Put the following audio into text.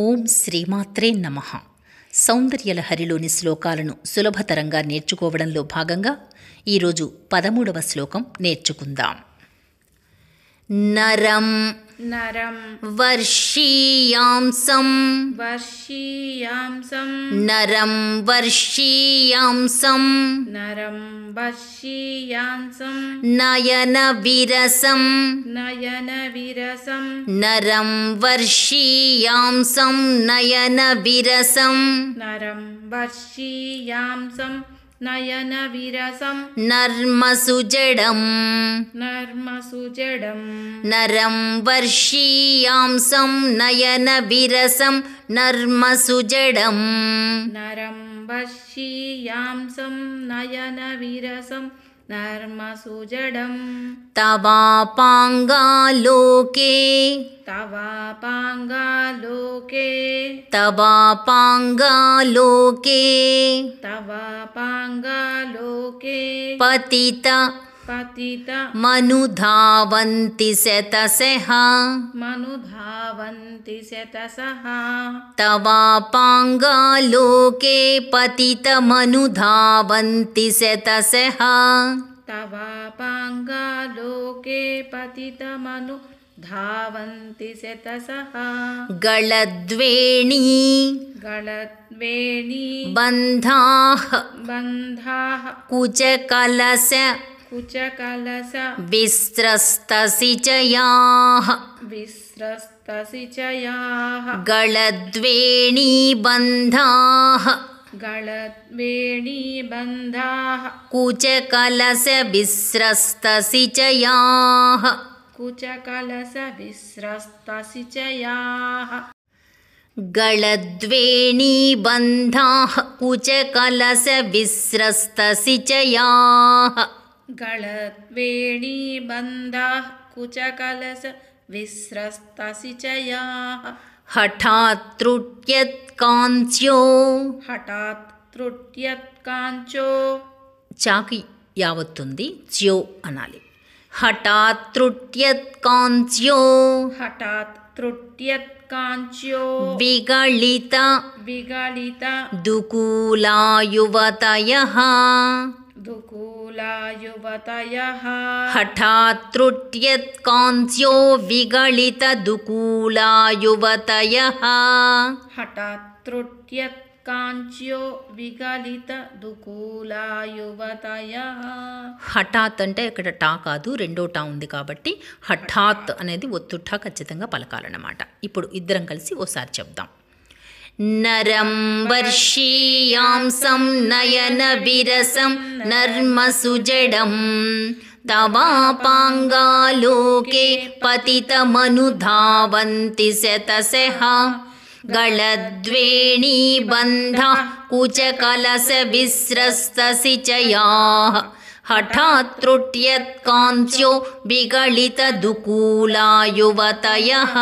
ఓం శ్రీమాత్రే నమః. సౌందర్యలహరిలోని శ్లోకాలను సులభతరంగా నేర్చుకోవడంలో భాగంగా ఈరోజు 13వ శ్లోకం నేర్చుకుందాం. నరం నరం వర్షీయాంసం వర్షీయాంసం నరం వర్షీయాంసం నరం వర్షీయాంసం నయన విరసం నయన విరసం నరం వర్షీయాంసం నయన విరసం నరం వర్షీయాంసం నయన విరసం నర్మసుజడం నర్మసుజడం నరం వర్షీయాంసం నయన విరసం నర్మసుజడం నరం వర్షీయాంసం నయన విరసం నర్మసుజడం తవాపాంగాలోకే తవాపాంగాలోకే తవాపాంగాలోకే తవాపాంగాలోకే పతిత పతిత మనుధావంతి శతశః మనుధావంతి శతశః తవాపాంగాలోకే పతిత మనుధావంతి శతశః తవాపాంగాలోకే పతితమను ధావంతి శతశః గళద్వేణీ గళద్వేణీ బంధాః బంధాః కుచకలశ కుచకలశ విస్రస్తసిచయాః విస్రస్తసిచయాః గళద్వేణీ బంధాః గళద్వేణీ బంధాః కుచకలశ విస్రస్తసిచయాః కుచకలశ విస్రస్తసిచయాః గళద్వేణీ బంధాః కుచకలశ విస్రస్తసిచయాః గళద్వేణీ బంధాః కుచకలశ విస్రస్తసిచయాః హఠాత్ త్రుట్యత్కాంచ్యో హఠాత్ త్రుట్యత్కాంచో చాకి యావత్తుంది చ్యో అనాలి. హఠాత్ త్రుట్యత్కాంచ్యో హఠాత్ త్రుట్యత్కాంచ్యో విగళిత విగళిత దుకూలాయువతయః దుకూలాయువతయః హఠాత్ త్రుట్యత్కాంచ్యో విగళిత దుకూలాయువతయః హఠాత్ త్రుట్యత్కాంచ్యో విగళిత దుకూలాయువతయః. హఠాత్ అంటే ఇక్కడ టా కాదు, రెండో టా ఉంది కాబట్టి హఠాత్ అనేది ఒత్తుఠా ఖచ్చితంగా పలకాలన్నమాట. ఇప్పుడు ఇద్దరం కలిసి ఓసారి చెప్దాం. నరం వర్షీయాంసం నయన విరసం నర్మసుజడం తవాపాంగాలోకే పతితమనుధావంతి శతశః గళద్వేణీ బంధాః కుచకలశ విస్రస్తసిచయాః హఠాత్ త్రుట్యత్కాంచ్యో విగళిత దుకూలాయువతయః.